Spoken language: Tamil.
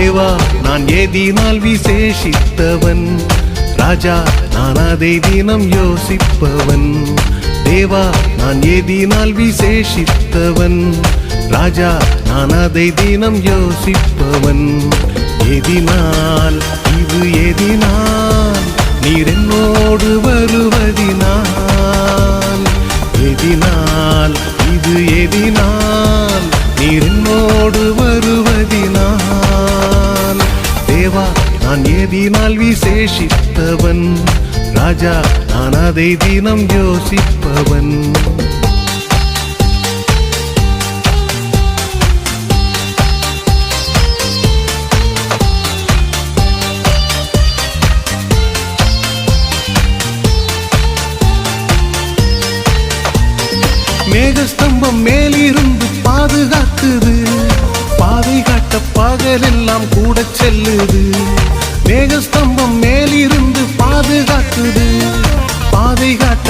தேவா நான் ஏதினால் விசேஷித்தவன், ராஜா நான் அதை தினம் யோசிப்பவன். தேவா நான் ஏதினால் விசேஷித்தவன், ராஜா நான் அதை தினம் யோசிப்பவன். எதினால் இது எதினால் நீர் என்னோடு வருவதினால், எதினால் இது எதினால் நீர் என்னோடு வருவதினால். தேவா நான் ஏதினால் விசேஷித்தவன், ராஜா நான் அதை தினம் யோசிப்பவன். மேகஸ்தம்பம் மேலிருந்து பாதுகாக்குது, பாதை காட்ட பகலெல்லாம் கூட செல்லுது. மேகஸ்தம்பம் மேலிருந்து பாதுகாக்குது, பாதை காட்ட